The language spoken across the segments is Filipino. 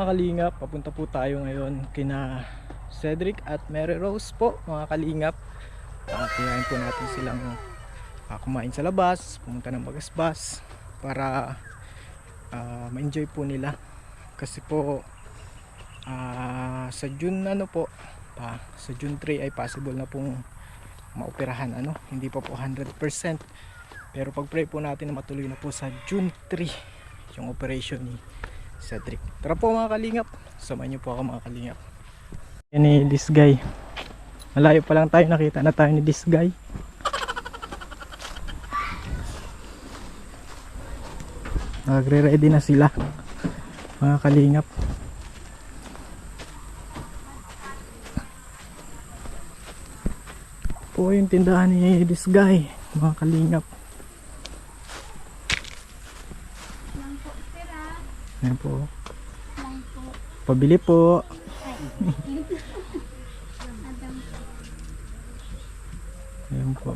kalingap, papunta po tayo ngayon kina Cedric at Mary Rose po mga kalingap. Tiyahin po natin silang kumain sa labas, pumunta ng Bagasbas para ma-enjoy po nila. Kasi po sa June sa June 3 ay possible na pong maoperahan, hindi pa po 100%, pero pag-pray po natin na matuloy na po sa June 3 yung operation ni Cedric. Tara po mga kalingap, samahan niyo po ako mga kalingap. Yan ni this guy, malayo pa lang tayo, nakita na tayo ni this guy. Nagre-ready na sila mga kalingap. Po yung tindahan ni this guy mga kalingap. Ayan po. Pabili po. Ayan po.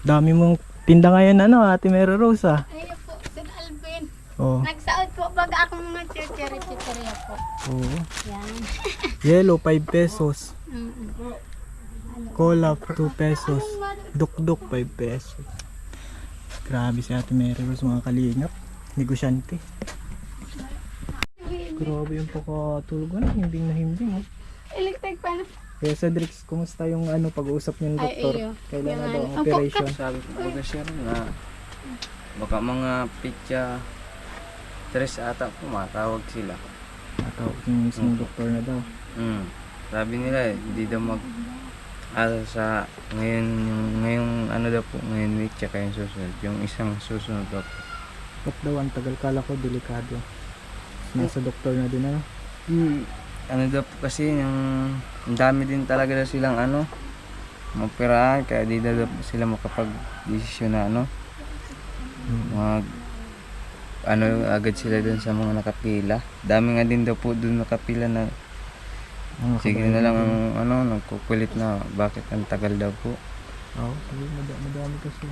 Dami mong tinda ngayon Ate Mary Rose Ayun po, Sir Alvin. Oh. Nagsaot po pag akong mga chichiri-chichiri po. Oo. Yan. Yellow 5 pesos. Mm-mm. Cola 2 pesos. Dukduk 5 pesos. Grabe si Ate Mary Rose mga kalingap. Negosyante. Grabe yung pakatulog himbing na himbing. Electric pan. Kaya Cedric, kumusta yung pag-uusap niyo ng doktor? iyo. Kailan na Yung daw ang ano. operation? Sabi ko baga sir na baka mga pitya 3 ata po matawag sila. Atawag yung mismong doktor na daw. Sabi nila hindi daw mag sa ngayong daw po ngayon week tsaka yung susunod. Yung isang susunod daw po. Ba't daw ang tagal, kala ko delikado. Nasa doktor na din Ano daw po kasi ang dami din talaga daw silang mapirahan kaya di daw po sila makapag-desisyon na mag agad sila dun sa mga nakapila. Dami nga din daw po dun nakapila na sige na lang nagkukulit na bakit ang tagal daw po. Oo, madami kasi.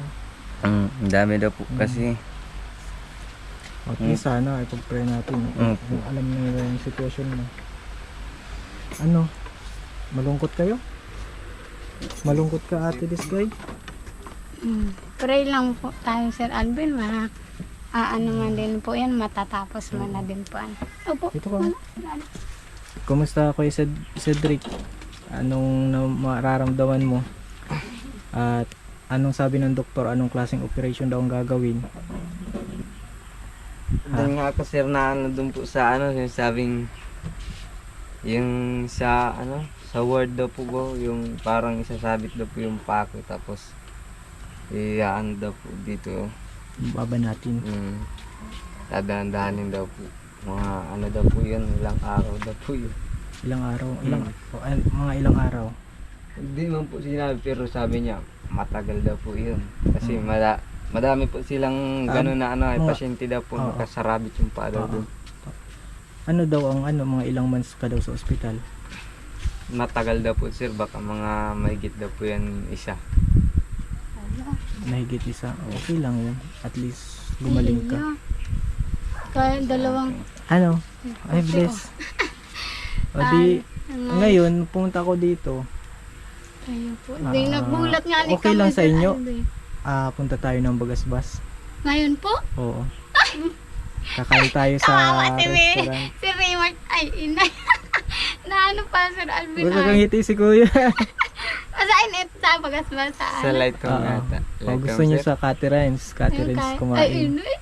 Ang dami daw po kasi. Okay, sana ay pag-pray natin. Kung alam nila yung sitwasyon mo. Malungkot kayo? Malungkot ka ate this guy? Pray lang po tayo, Sir Alvin. Man din po yan, matatapos man na din po. Opo. Dito ka. Kumusta Kuya Cedric? Anong mararamdaman mo? At anong sabi ng doktor? Anong klaseng operation daw ang gagawin? Dahil nga ako sir na dun po sa yung sabing yung sa word daw po yung parang isasabit daw po yung pako tapos iyaan daw po dito. Baba natin. Dadaan-dahanin daw po. Mga daw po yun, ilang araw daw po yun. Ilang araw? Mga ilang araw? Hindi man po sinabi pero sabi niya matagal daw po yun. Kasi madami po silang gano'n na pasyente daw po nakasarabit yung paa daw doon. Ano daw ang mga ilang months ka daw sa ospital? Matagal daw po sir, baka mga mahigit daw po yan isa. Mahigit isa? Okay lang yun. At least gumaling ka. Kaya dalawang... Ay bless. O di, ngayon pumunta ko dito. Ayun po. Nagulat nga ni okay lang kami, sa Sir inyo? Alvin. Punta tayo ng Bagasbas. Ngayon po? Oo. Kakain tayo sa restaurant. Si Raymond, ay inay. Na pa, Sir Alvin. Gusto kang ngiti si Kuya. Masain ito sa Bagasbas saan? Sa light ko nga ata. Gusto niyo sa Caterines Ay, kumain. inay.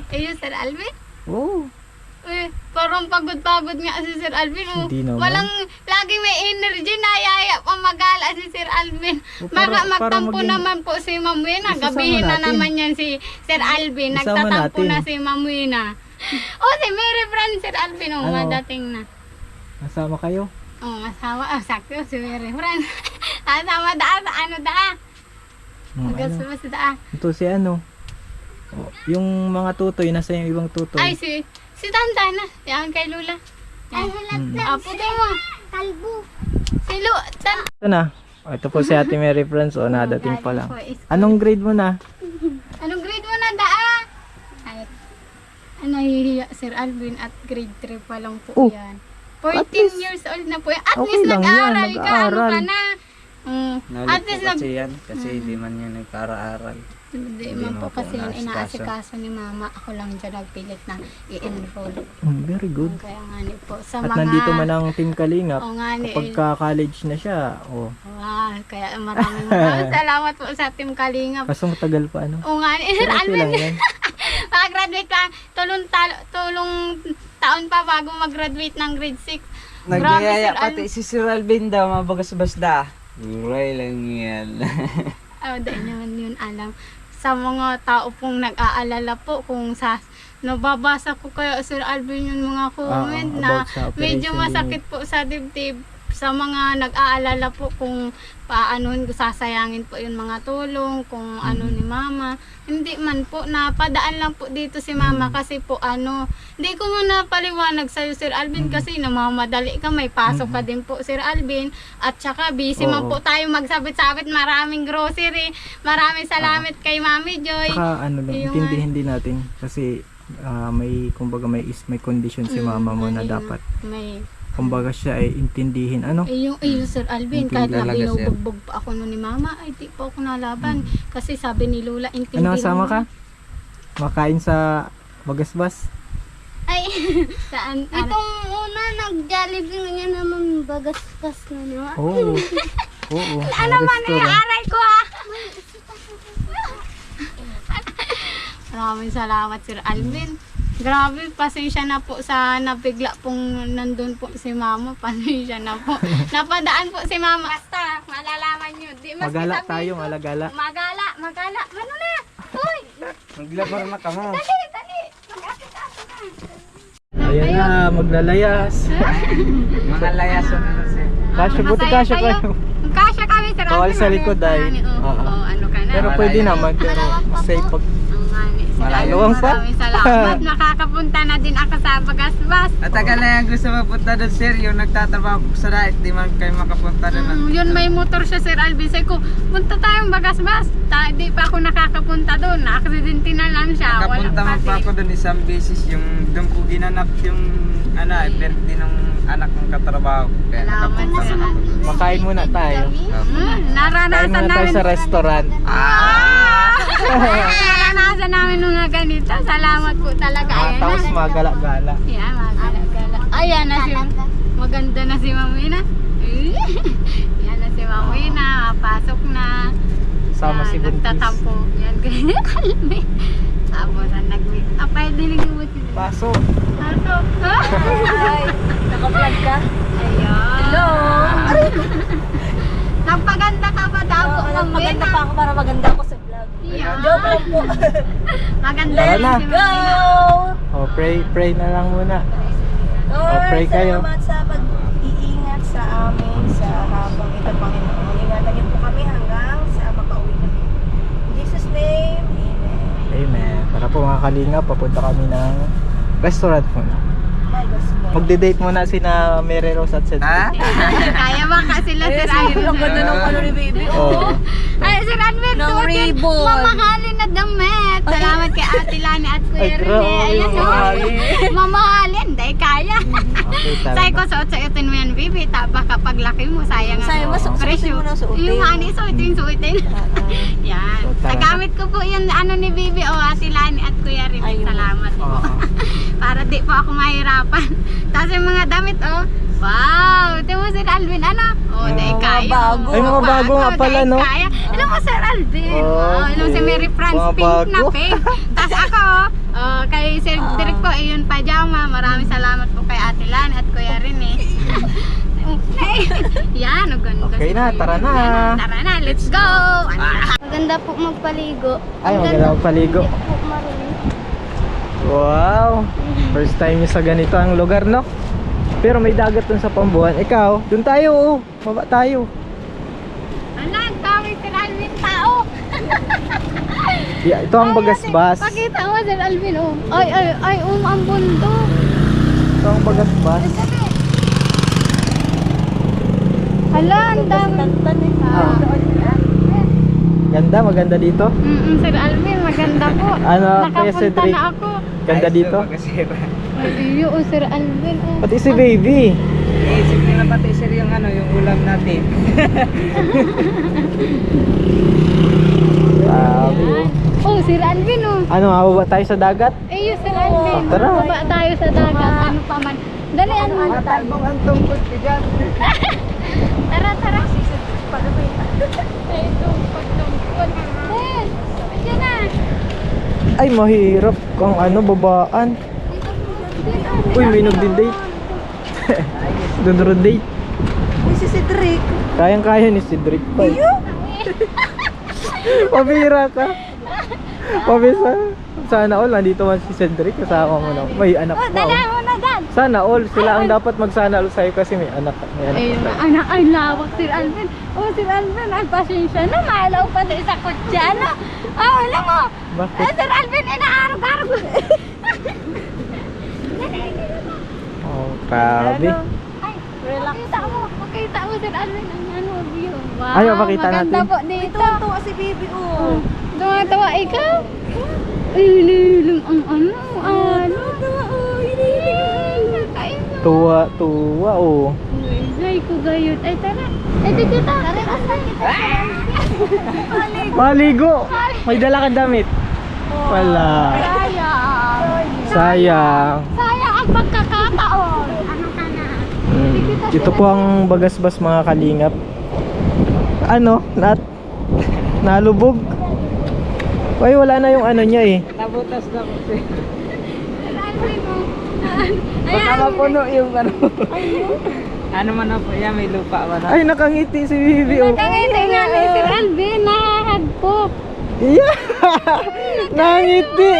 Ayun, Sir Alvin. Oo. Parang pagod-pagod nga si Sir Alvin. Hindi naman. Walang, lagi may energy na yaya pa magala si Sir Alvin. Para Magtampo maging- naman po si Ma'am Wina. Isasama Gabihin na natin. naman yan si Sir Alvin. Isama Nagtatampo natin. na si Ma'am Wina. Si Mary Fran, Sir Alvin. Madating na. Nasama kayo? Asawa. Sakto si Mary Fran. Asama daa sa daa. Magasmas daa. Ito si yung mga tutoy, nasa yung ibang tutoy. Ay, si Tantana. Yan kay Lula. Ay, apo daw mo. Kalbo. Si Ito na. Ito po si Ate Mary Friends. Nadating pa lang. Anong grade mo na? Anong Nahihiya, Sir Alvin, at grade 3 pa lang po Oh, yan. at 14 least, years old na po yan. At okay least lang yan, nag-aaral ka, ano nag-aaral. ka na. Naulit At po least kasi yan. Kasi hindi man yan nagpara-aral. Hindi Hindi man mo po po kasi yung inaasikaso. inaasikaso ni mama. Ako lang dyan nagpilit na i-enroll. Very good. Kaya nga ni po. Sa At mga... nandito man ang Team Kalingap. Oo nga ni. Kapag ka-college na siya, Wow, kaya maraming salamat po sa Team Kalingap. kaso matagal pa ano. Oo nga ni. Sir Okay lang Alvin, yan. makagraduate pa. Tulong taon pa bago mag-graduate ng grade 6. Nagyayaya Sir pati si Sir Alvin daw, mabagas-basda. Uray lang yan. Dahil naman yun alam. Sa mga tao pong nag-aalala po kung nababasa ko kaya Sir Alvin yung mga comment na about sa medyo Operation masakit po sa dibdib. Sa mga nag-aalala po kung paanohin ko sasayangin po yung mga tulong, kung ano ni mama. Hindi man po, napadaan lang po dito si mama kasi po hindi ko mo napaliwanag sa'yo Sir Alvin kasi namamadali ka, may pasok ka din po Sir Alvin. At saka busy man Oo. po tayo magsabit-sabit, maraming grocery. Maraming salamat kay Mami Joy. Saka ano lang, Yung- intindihin din natin kasi may kumbaga may condition si mama mo na dapat May kumbaga siya ay intindihin yung Sir Alvin, Hindi kahit na talaga, sir. binubugbog pa ako nun ni mama, ay di pa ako nalaban. Kasi sabi ni Lola, intindihin Ano, sama mo. ka? Makain sa Bagasbas? Ay, saan? Itong una, nag-Jollibee niya naman bagas-gas na naman. Oo. Oo. Ano man eh, aray ko ah! Maraming salamat Sir Alvin. Grabe, pasensya na po sa nabigla pong nandun po si mama. Pasensya na po. Napadaan po si mama. Basta, malalaman nyo. Di mas Magala sabihin tayo, ko. alagala. Magala. Ano na? Uy, Maglabar na ka mo. dali. Mag-asikaso na. Ayan na, maglalayas. Mga layason na sir. Kasya, buti Masaya kasya kayo. Kasya kami Sir Alvin. Bawal sa likod ay. Oo. Ano ka na? Pero pwede naman, pero safe pag Malayo. Maluwang pa. Maraming salamat. Nakakapunta na din ako sa Bagasbas. At tagal na yung gusto mapunta doon sir, yung nagtatrabaho sa daig, di man kayo makapunta doon. Yun may motor siya Sir Alvin. Sabi ko, punta tayong Bagasbas. Di pa ako nakakapunta doon. Na-accidente na lang siya. Nakapunta man pa ako doon isang beses, yung doon ko ginanap yung birthday ng anak ng katrabaho. Kaya Salamat nakapunta Sir man ako. Alvin. makain muna tayo. Kain Naranasan muna tayo namin. sa restaurant. Naranasan namin mga ganito. Salamat po talaga. Ayan Tapos na. magala-gala. Yan, magala-gala. Ayan na si maganda na si Mamina. Yan na si Mamina. Pasok na. Sama si Buntis. Nagtatampo. Yan, ganyan. Tapos nag-wait. Apay, dinig mo si Pasok. Pasok. Ay, naka-vlog ka? Ayan. Hello! Nagpaganda ka ba daw po, Maganda Mamina? pa ako para maganda ako sa vlog. Yan. Joke lang po. Maganda Tara rin na. si Go! Mamina. Oh, pray na lang muna. Lord, pray kayo. salamat sa pag-iingat sa amin sa habang ito, Panginoon. Ingatan niyo po kami hanggang sa makauwi na. In Jesus' name, Amen. Amen. Para po mga kalinga, papunta kami ng restaurant muna. My gosh, Lord. Magde-date muna sina Mary Rose at Cedric. Ha? Kaya ba ka sila Eh, Sir sige, ang Alvin? ganda ng ano ni baby. Oo. Ay, Sir Alvin, Ng suotin. ribbon. Mamahalin na damit. Salamat kay Ate Lani at Kuya Ay, Rene. grabe, Ayan, mamahalin. Mamahalin, dahil kaya. Okay, tara Say ko, na. suot-suotin mo yan, baby. Baka paglaki mo, sayang Sayang, mas suotin presyo. mo na suotin. Yung ani, suotin. Yan. So, tara na. Nagamit ko po yung ano ni Bibi o Ate Lani at Kuya Rene. Ayun. Salamat po. Oo. Para di po ako mahirapan. Tapos yung mga damit, wow! Ito mo Sir Alvin, ano? Mga Dahil kaya. bago. Ay, mga bago nga pala, dahil no? Kaya. Alam mo Sir Alvin, Oh, alam mo si Mary France, mga pink na bago. pink. Tapos ako, kay Sir Derek po, yung pajama. Maraming salamat po kay Ate Lan at Kuya Rene. Yan, ang ganda. Okay na, tara na. Tara na, let's go! Maganda po magpaligo. Ay, maganda paligo. po marunong. Wow! First time nyo sa ganito ang lugar, no? Pero may dagat dun sa Pambuhan. Ikaw, dun tayo, oh. Baba tayo. Ano, ang dami Sir Alvin tao. Yeah, ito ang Bagasbas. Pakita mo Sir Alvin, oh. Ay, ang bundok. Ito ang Bagasbas. Hala, ang dami. Tantan eh. Ah. Ganda, maganda dito. Sir Alvin, maganda po. Ano, Kuya Nakapunta Cedric? na ako. Ganda dito. Ay, iyo, Sir Alvin. Oh. Pati si baby. Eh, siyempre na pati sir yung ano, yung ulam natin. Grabe. Oh, Sir Alvin, oh. Ano, mababa tayo sa dagat? Iyo, Sir Alvin. Tara. Baba tayo sa dagat. Ano pa man. Dali, ano. Matalbong ang tungkod ko dyan. Tara, tara. Ay, tungkod. Sir, andyan na. Ay, mahirap kung ano, babaan. Uy, may nagdi-date. Doon date. Uy, si Cedric. Kayang-kaya ni Cedric pa. Pabira ka. Pabisa. Sana all, nandito man si Cedric. Kasama mo na. May anak Oh, pa. dala Oh. mo na dyan. Sana all. Sila ang dapat magsana all sa'yo kasi may anak. May anak Ay, pa. anak, ay lawak, Sir Alvin. Oh, Sir Alvin, ay pasensya na. Malaw pa sa isa kutsa, no? Oh, alam mo. Bakit? Sir Alvin, inaarog-arog. Oh, grabe. Ay, relax. Makita mo, Sir Alvin, ang ano, view. Wow, Ay, makita maganda natin. po dito. Tuwa si baby, oh. Tuwa-tuwa ikaw. Ay, hinihiling ang ano, Tuwa, oh. Ay, ko gayot. Ay, tara. Ay, dito kita. Tara, Maligo. May dala kang damit. Wala. Sayang. Sayang. Sayang ang pagkakataon. Ano ka na? Ito po ang bagasbas mga kalingap. Ano? Nalubog. Ay, wala na yung ano niya eh. Nabutas na po sir. Ayan. Baka mapuno yung ano. Ano man na po yan, may lupa man na. Ay, nakangiti si Bibi. Oh. Nakangiti nga ni Sir Alvin. Nakahagpok. Yeah! Nangiti.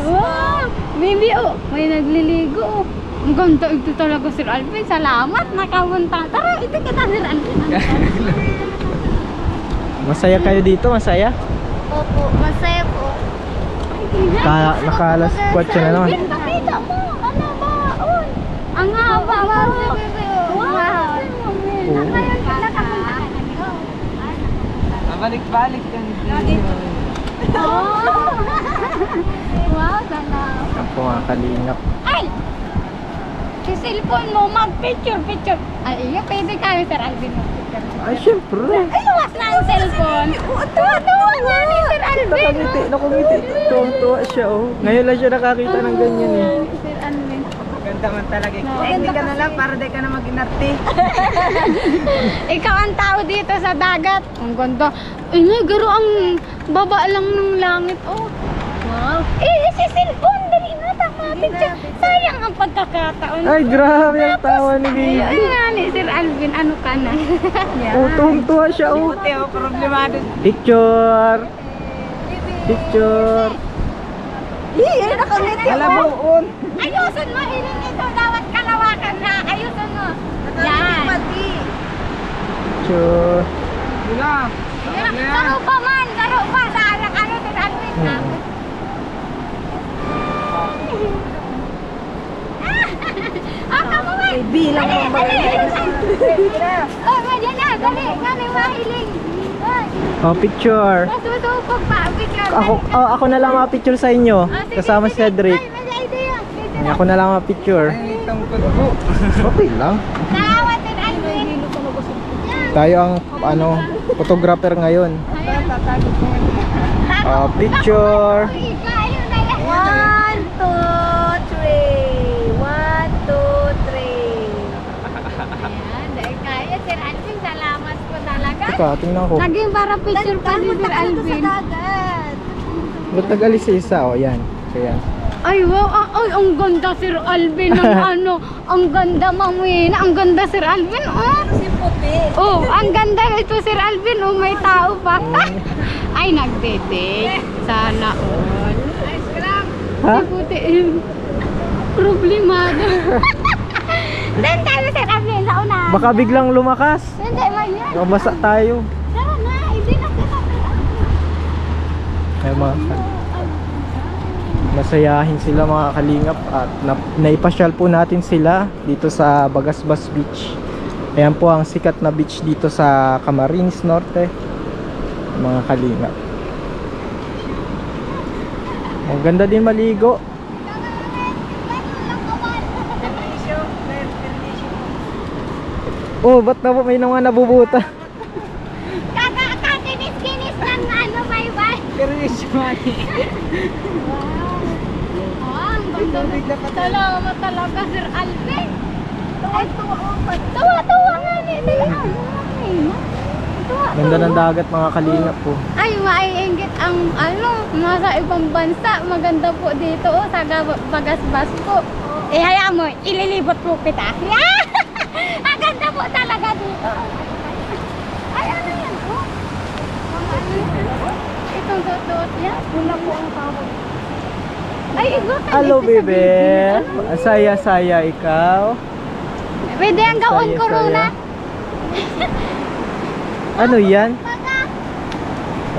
Wow. Baby, oh. May nagliligo, oh. Ang ganda ito talaga, Sir Alvin. Salamat. Nakapunta. Tara, ito kita, Sir Alvin. Masaya kayo dito? Masaya? Opo, masaya po. Nakalas kwatsa na naman. Pakita mo, ano ba? Uy, ang haba mo. Wow. Ngayon ka nakapunta. Mabalik-balik ka Oh. Wow, ganda. Yan po mga kalingap. Ay! Si cellphone mo, mag-picture. Ay, iyo, pwede kayo, Sir Alvin, mag-picture. Ay, syempre. Ay, luwas na ang cellphone. Tuwa nga ni Sir Alvin. Nakangiti. Tuwang-tuwa siya, oh. Ngayon lang siya nakakita ng ganyan eh. Sir Alvin. Ganda man talaga. No, Hindi ganda ka na kasi. lang para di ka na mag-inarte. Ikaw ang tao dito sa dagat. Ang ganda. Ay, nga, garo ang baba lang ng langit, oh. Wow. Si cellphone, dali na, tama picture. Sayang ang pagkakataon. Ay, grabe ang tawa ni Bibi. Ay, nga ni Sir Alvin, ano ka na? Oh, tuwang-tuwa siya, oh. Puti o, problemado. Picture. Picture. Nakangiti, Alabuon. Ayusin mo, hiling ito. Dapat kalawakan na. Ayusin mo. Yan. Picture. Wala. Garo pa man. Garo pa. Sa anak-ano, Sir Alvin. Kamu man. bilang mo ba? Oh, madyan na. Dali. Kami mahiling. Oh, picture. Masusupog pa. Picture. Ako na lang mga-picture sa inyo. Kasama si Cedric. Ay, may idea. Ako na lang mga-picture. Ay, tungkod po. Okay lang. Salamat, Sir Alvin. Tayo ang photographer ngayon. Picture. Kayo na yan. 1, 2, 3. 1, 2, 3. Ayan, dahil kaya, Sir Alvin. Salamat po talaga. Teka, tingnan ko. Naging para picture pa si Sir Alvin. Ba't nag-alis sa isa? O, yan. Kaya. Ay, wow. Ay, ang ganda, Sir Alvin. Ang ano, ang ganda, Mamina. Ang ganda, Sir Alvin. Oh. Si puti. Oh, ang ganda ito, Sir Alvin. Oh, may tao pa. Ay, nagdedate. Sana all. Ha? Ay, puti. Problemado. Doon tayo, Sir Alvin. Sa unahan. Baka biglang lumakas. Hindi, man yan. Mabasa tayo. Tara na. Hindi na kita, Sir Alvin. Ay, masayahin sila mga kalingap at naipasyal po natin sila dito sa Bagasbas Beach. Ayan po ang sikat na beach dito sa Camarines Norte mga kalingap. Ang ganda din maligo. Oh, ba't na may mga nabubuta? Kakinis-kinis lang na ano, may bay. Ang ganda. Salamat talaga, Sir Alvin. Tuwa nga ni. Ganda ng dagat mga kalingap po. Ay, maiinggit ang ano, nasa ibang bansa. Maganda po dito, oh, sa Bagasbas po. Eh, hayaan mo, ililibot po kita. Ang ganda po talaga dito. Ay, ano yan, oh? Itong suot yan. Pula po ang tawag. Ay, igutan. Hello, baby. Saya-saya ikaw. Pwede ang gawon Saya-saya. corona. Ano yan?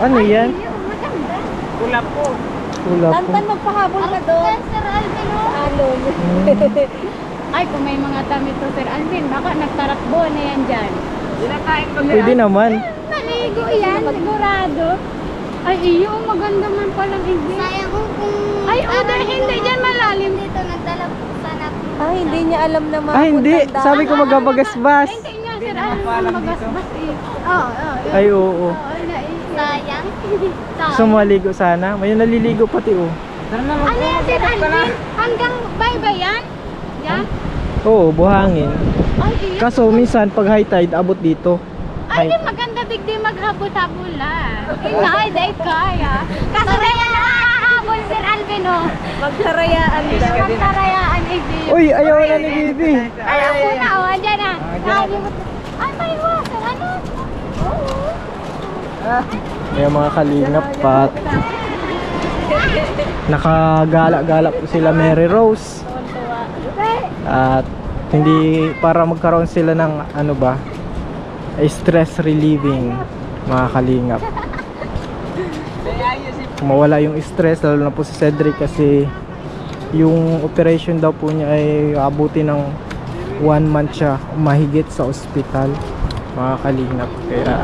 Ano yan? Maganda. Pula po. Tantan, magpahabol ka doon. Sir Alvin, oh. Alon. Ay, kung may mga damit to, Sir Alvin, baka nagtarakbo na yan dyan. Pwede naman. Maligo yan, sigurado. Ay, iyo, maganda man palang hindi. Sayang ko kung... Ay, dahil hindi dyan malalim. Dito, nagdala po sana. Ah, hindi niya alam na mga Ah, hindi. puntan Sabi ko magabagasbas. Hindi nga, Sir Alvin, magasbas eh. Oo. Ay, oo. Sayang. Gusto mo maligo sana? May naliligo pati oh. Ano yan, Sir Alvin? Hanggang bye-bye yan? Yan? Oo, buhangin. Ay, iyo. Kaso minsan pag high tide abot dito. Ay, di maganda digdi maghabol-habol lang. Ay, dahil kaya. Kaso rin yung nakakahabol, Sir Alvin, oh. Magtarayaan daw. Magtarayaan, hindi. Uy, ayaw na ni Bibi. Ay, ako na, oh, andyan na. Ay, may water, ano? Oo. May mga kalingap pat. Nakagala-gala po sila Mary Rose. At hindi para magkaroon sila ng ano ba? Stress relieving mga kalingap. Mawala yung stress lalo na po si Cedric kasi yung operation daw po niya ay abuti ng 1 month siya mahigit sa ospital mga kalingap. Kaya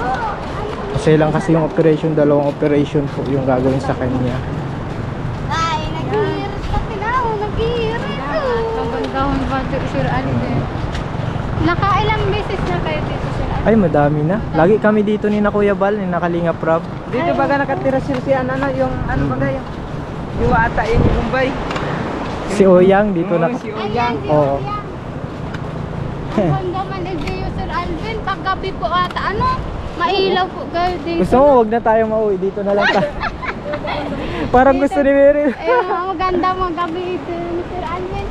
kasi lang kasi yung operation, dalawang operation po yung gagawin sa kanya. Ay, nag-iirit pa sila, oh, nag-iirit. Ang gandahon ba ito, Sir Alvin? Nakailang beses na kayo dito, Sir Alvin? Ay, madami na. Lagi kami dito ni na Kuya Bal, ni na Kalingap Rob. Dito baga nakatira si ano, yung ano baga yung ata in Mumbai. Si Oyang dito na. Si Ayan, si Oo. Oyang. Ang ganda man dito, Sir Alvin. Paggabi po ata, ano? Mailaw po kayo dito. Gusto mo, wag na tayo mauwi. Dito na lang tayo. Parang gusto ni Meryl. Ayun, maganda mga gabi ito ni Sir Alvin.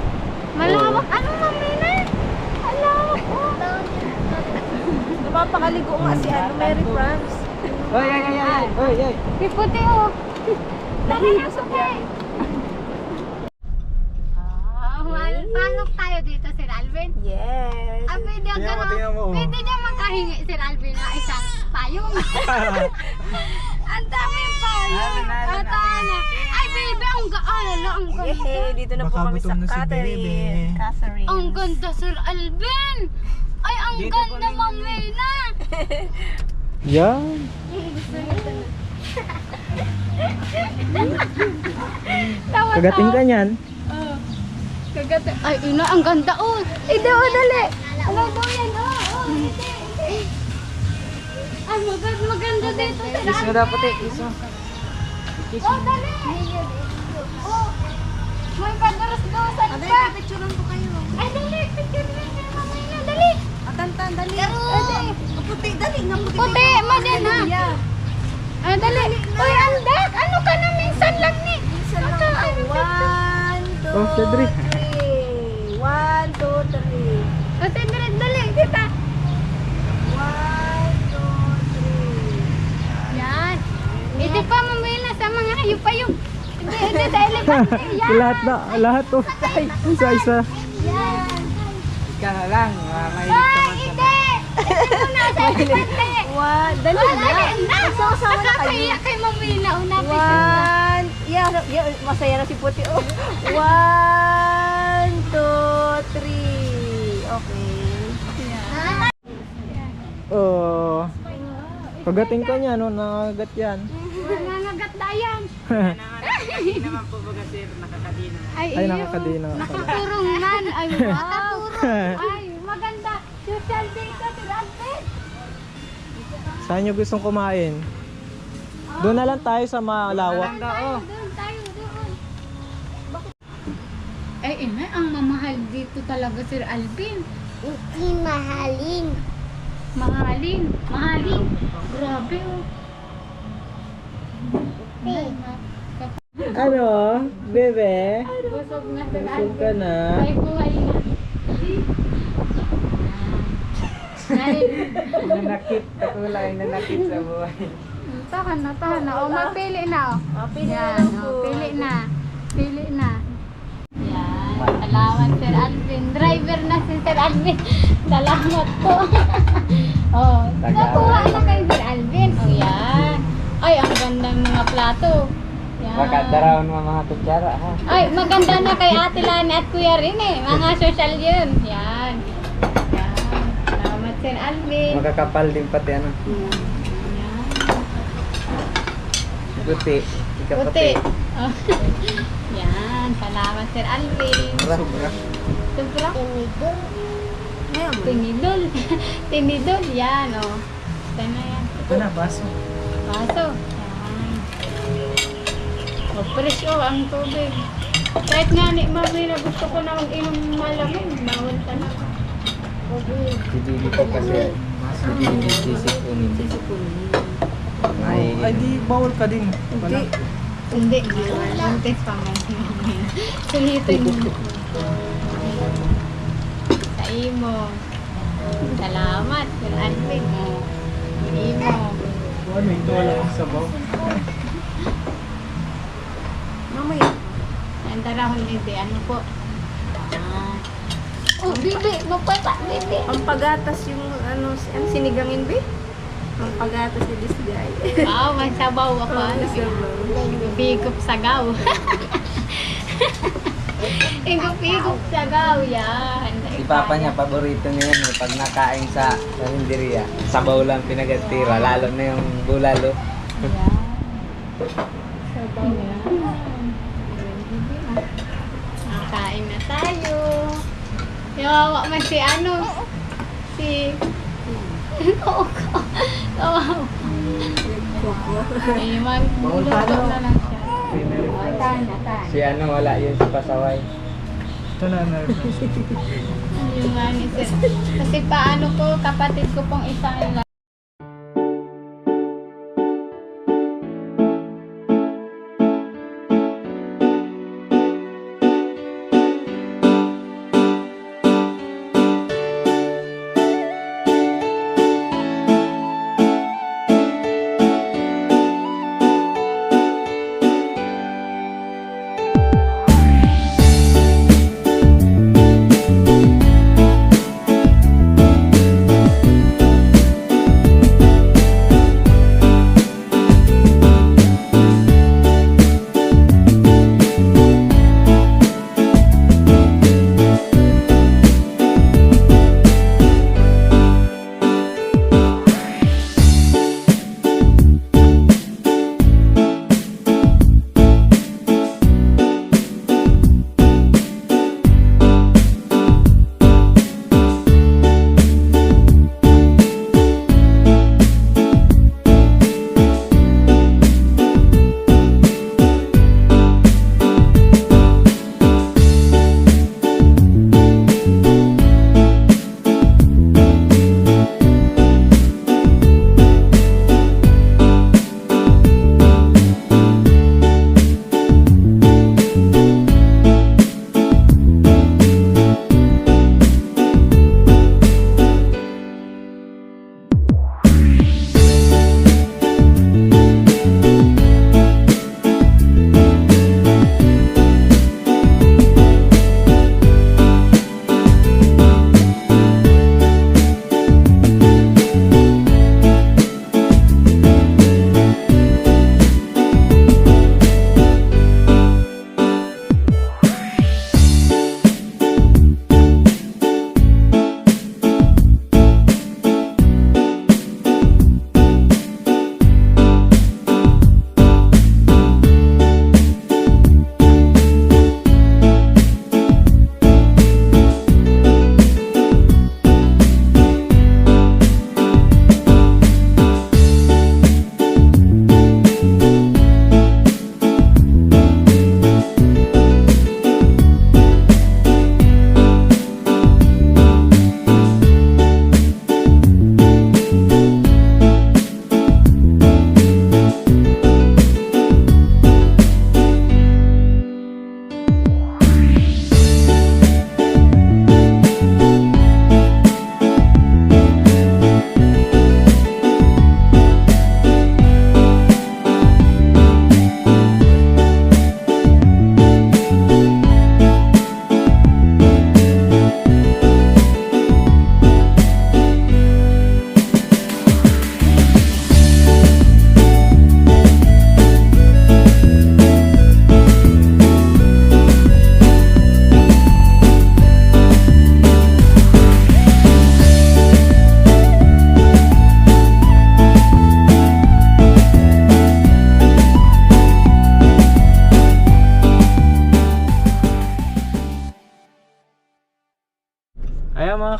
Malawak. Ano, mamina? Malawak po. Napapakaligo nga si ano, Mary France. Oy, ay. Si Puti, oh. Dali na, Puti. Pasok tayo dito, Sir Alvin. Yes. Ah, pwede ang Tingnan mo, tingnan mo. Pwede niya makahingi, Sir Alvin, na isang payong. Ang daming payong. At ano. Ay, baby, ang gaala. Ang ganda. Yay, dito na po kami sa Makagutom na si Catherine. Catherine. Ang ganda, Sir Alvin. Ay, ang ganda, Mamina. Yan. Kagating ka niyan. Kagating. Ay, ina, ang ganda, oh. Ide, oh, dali. Ano daw yan, oh. Ide. Ay, maganda dito, Sir Kiss mo Alvin. daw puti, kiss mo. Oh, dali. Oh. May padaras-dasan pa. Picturean ko kayo. Ay, dali. Picture na kay Mamina. Dali. Atantan, dali. Dali. Puti, dali. Nga puti. Puti, mo din, ha? Ay, dali. Uy, andak. Ano ka na minsan lang ni? Isa lang ako. 1, 2, Oh, Cedric. 3. 1, 2, 3. O, Cedric, dali. Kita. 1, 2, 3. Yan. Hindi pa, Mamina, sa mga hayop-hayop. Hindi, sa elepante. Yan. Lahat to. Isa-isa. Yan. Ika na lang, may Ay, hindi. Ito muna sa elepante. 1, dali Oh, na. dali na. Sama-sama na kayo. Nakakaiyak kay Mamina. Unapit. 1, yeah, masaya na si Puti. Oh. 1, 2, 3. Okay. Oh. Kagating ka niya, no? Nangagat yan. Nangagat na yan. Ay, Ay, iyo. nakakadina ka pala. Nakakurong man. Ay, wow. Ay, maganda. Social dito, Sir Alvin. Saan nyo gustong kumain? Doon na lang tayo sa malawak. Doon tayo, doon. Ay, ina, ang mamahal dito talaga, Sir Alvin. Hindi mahalin. Mahalin. Mahalin. Grabe, oh. Ay, Ano? Bebe? busog na, Sir Busog ka Alvin. na. Ay, buhay na. Ay, Nanakit, katulay, nanakit sa buhay. tahan na, tahan na. O, magpili na, o. Pili na Yan, lang o, po. pili na. Pili na. Yan, salamat Sir Alvin. Driver na si Sir Alvin. Salamat po. Oh, nakuha na kay Sir Alvin. Oh, yan. Ay, ang ganda ng mga plato. Yan. Maganda raw ng mga kutsara ha. Ay, maganda na kay Ate Lani at Kuya Rene. Mga social yun. Yan. Yan. Salamat Sir Alvin. Makakapal din pati ano. Yan. Puti. Ika Puti. Oh. Yan. Salamat Sir Alvin. Sobra. Sobra. Tinidor. Ngayon, Tinidol. Tinidol. Yan, oh. Ito na yan. Ito na, baso. Baso. Yan. Oh, fresh oh, ang tubig. Kahit nga ni Mami na gusto ko na mag-inom malamig, bawal talaga. Hindi ko kasi sisipunin. Ay, di bawal ka din. Wala. Hindi. Buntis pa man. Sulitin mo. Sa imo. Salamat. Sir Alvin. Imo. Ano ito? Wala akong sabaw. mamaya. Ang darahon hindi. Ano po? Ah. Oh, bibi. Magpata, bibi. Ang pagatas yung ano, ang sinigangin ba? Ang pagatas ni this guy. Ah, may sabaw ako. Bigop sagaw. Igop sagaw yan. Si Papa niya, paborito niya yan. Pag nakain sa hinderiya, sabaw lang pinagatira. Lalo na yung bulalo. Yan. Sabaw yan. Nakain na tayo. Yawa man si ano. Si... Koko. Kawawa. Ay, magluluto na lang siya. Tana. Si ano, wala yun si Pasaway. Ito na, meron. Yung nga ni Sir. Kasi paano ko, kapatid ko pong isang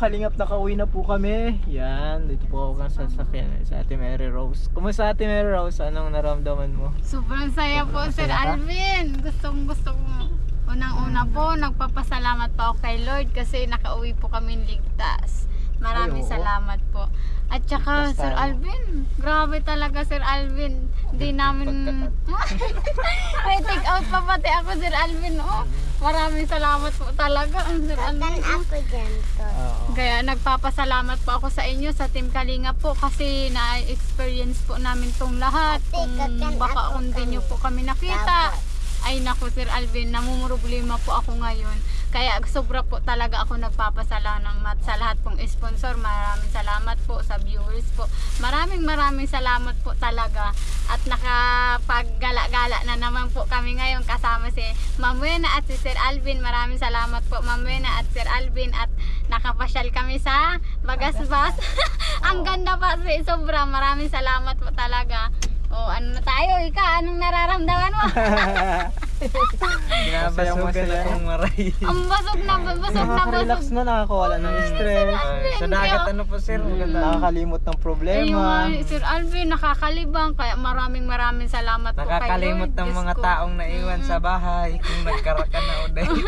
kalingap, nakauwi na po kami. Yan, dito po ako sa sasakyan sa Ate Mary Rose. Kumusta Ate Mary Rose? Anong naramdaman mo? Sobrang saya po, Sir Masaya ka? Alvin. Gusto ko. Unang-una po, nagpapasalamat po ako kay Lord kasi nakauwi po kami ligtas. Maraming Ay, oo. salamat po. At saka, Basta, Sir Alvin, grabe talaga, Sir Alvin. Hindi namin... May take out pa pati ako, Sir Alvin. Oh, maraming salamat po talaga, Sir Kan Alvin. ako dyan to. Oo. Kaya nagpapasalamat po ako sa inyo, sa Team Kalinga po, kasi na-experience po namin tong lahat. Kung baka kung di nyo po kami nakita, ay naku Sir Alvin, namumroblema po ako ngayon. Kaya sobra po talaga ako nagpapasalamat sa lahat pong sponsor. Maraming salamat po sa viewers po. Maraming salamat po talaga. At nakapaggala-gala na naman po kami ngayon kasama si Ma'am Wena at si Sir Alvin. Maraming salamat po Ma'am Wena at Sir Alvin. At nakapasyal kami sa Bagasbas. Ang ganda pa, sobra. Maraming salamat po talaga. Oh, ano na tayo? Ika, anong nararamdaman mo? Masaya kong maray. Ang basog na Nakaka-relax basog. na, nakakawala ng stress. Sa dagat ano po sir, maganda. Nakakalimot ng problema. Ayun, Sir Alvin, nakakalibang. Kaya maraming salamat po kay Lord. Nakakalimot ng Diyos mga ko. taong naiwan sa bahay kung nagkaraka na o dahil.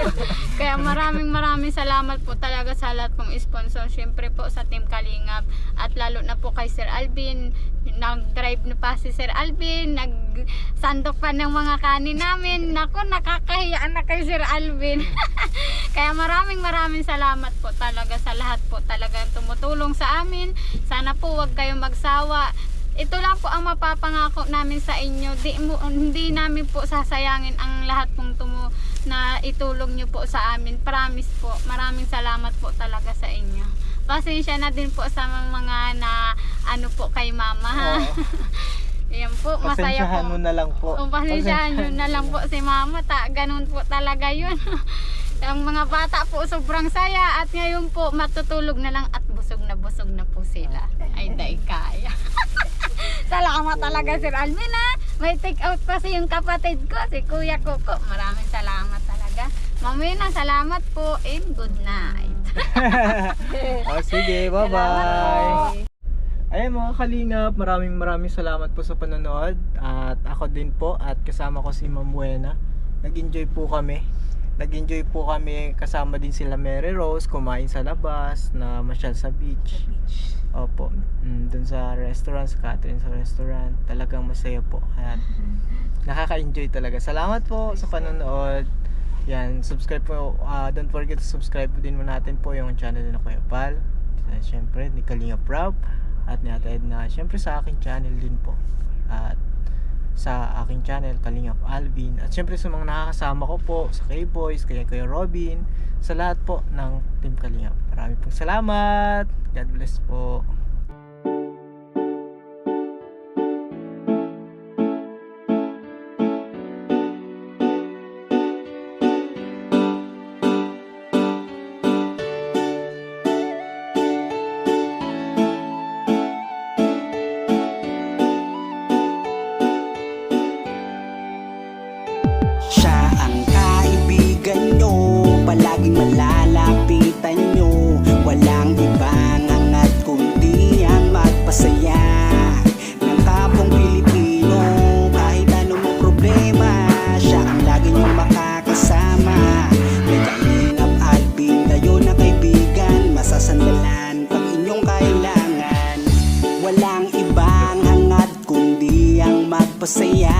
Kaya maraming salamat po talaga sa lahat pong sponsor. Siyempre po sa Team Kalingap. At lalo na po kay Sir Alvin. Nag-drive na pa si Sir Alvin. Nagsandok pa ng mga kanin namin. Naku, nakakahiya na kay Sir Alvin. Kaya maraming salamat po talaga sa lahat po talagang tumutulong sa amin. Sana po wag kayong magsawa. Ito lang po ang mapapangako namin sa inyo. Hindi namin po sasayangin ang lahat pong na itulong nyo po sa amin. Promise po. Maraming salamat po talaga sa inyo. Pasensya na din po sa mga na ano po kay Mama. Ha? Oo. Ayan po, masaya Pasensyahan po. mo na lang po. O, pasensyahan nyo na lang po si Mama. Ganun po talaga yun. Ang mga bata po sobrang saya at ngayon po matutulog na lang at busog na po sila. Ay, day kaya. Salamat talaga Sir Alvin ha. May take out pa si yung kapatid ko, si Kuya Coco. Maraming salamat talaga. Mamina, salamat po and good night. O sige, bye-bye. Ayan mga kalingap, maraming salamat po sa panonood. At ako din po at kasama ko si Ma'am Buena. Nag-enjoy po kami. Kasama din sila Mary Rose, kumain sa labas, na masyal sa beach. Opo, dun sa restaurant, sa Catherine sa restaurant. Talagang masaya po. At nakaka-enjoy talaga. Salamat po sa panonood. Yan, subscribe po. Don't forget to subscribe din mo natin po yung channel ni Kuya Pal. Siyempre, ni Kalinga Prab. At ni Ate Edna. Siyempre sa aking channel din po. At sa aking channel, Kalingap Alvin. At siyempre sa mga nakakasama ko po, sa K-Boys, kaya Kuya Robin. Sa lahat po ng Team Kalingap. Maraming pong salamat. God bless po. Siya ang kaibigan nyo, palaging malalapitan nyo. Walang ibang hangat kundi ang magpasaya ng kapong Pilipino. Kahit anong problema, siya ang lagi nyong makakasama. May Kalingap Alvin, kayo na kaibigan, masasandalan pag inyong kailangan. Walang ibang hangat kundi ang magpasaya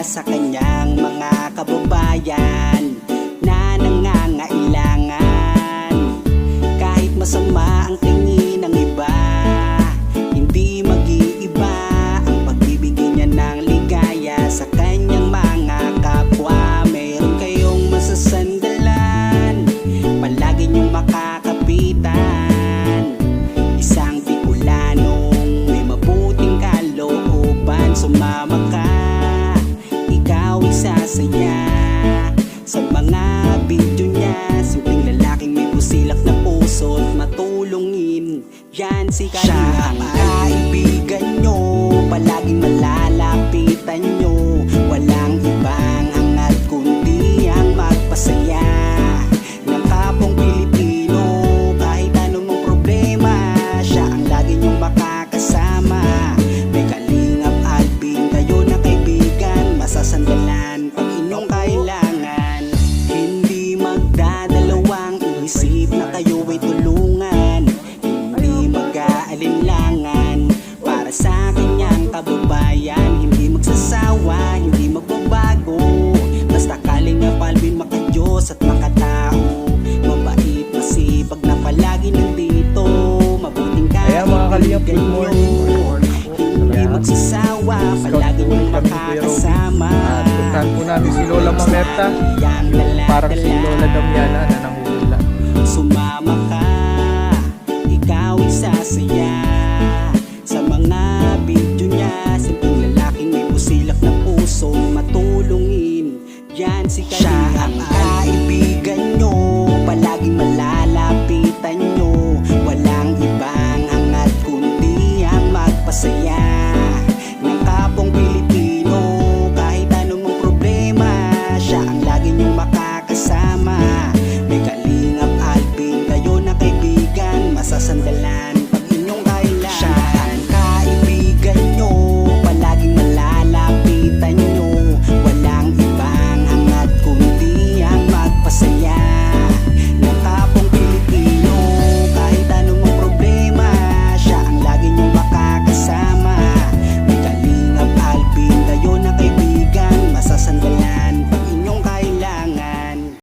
sa kanyang mga kababayan na nangangailangan. Kahit masama ang tingin ng iba, hindi mag-iiba ang pagbibigay niya ng ligaya sa kanyang mga kapwa. Meron kayong masasandalan, palagi niyong makakapitan. Isang Bicolanong may mabuting kalooban, sumama ka. Ikaw maayos at makatao, mabait, masipag na palagi nandito, mabuting Kaya mga kalingap, good kaibigan morning. nyo. Hindi magsasawa, palagi niyong makakasama. At puntahan po namin si Lola Mamerta, yung parang si Lola Damiana na nanguhula. Sumama ka, ikaw ay sasaya.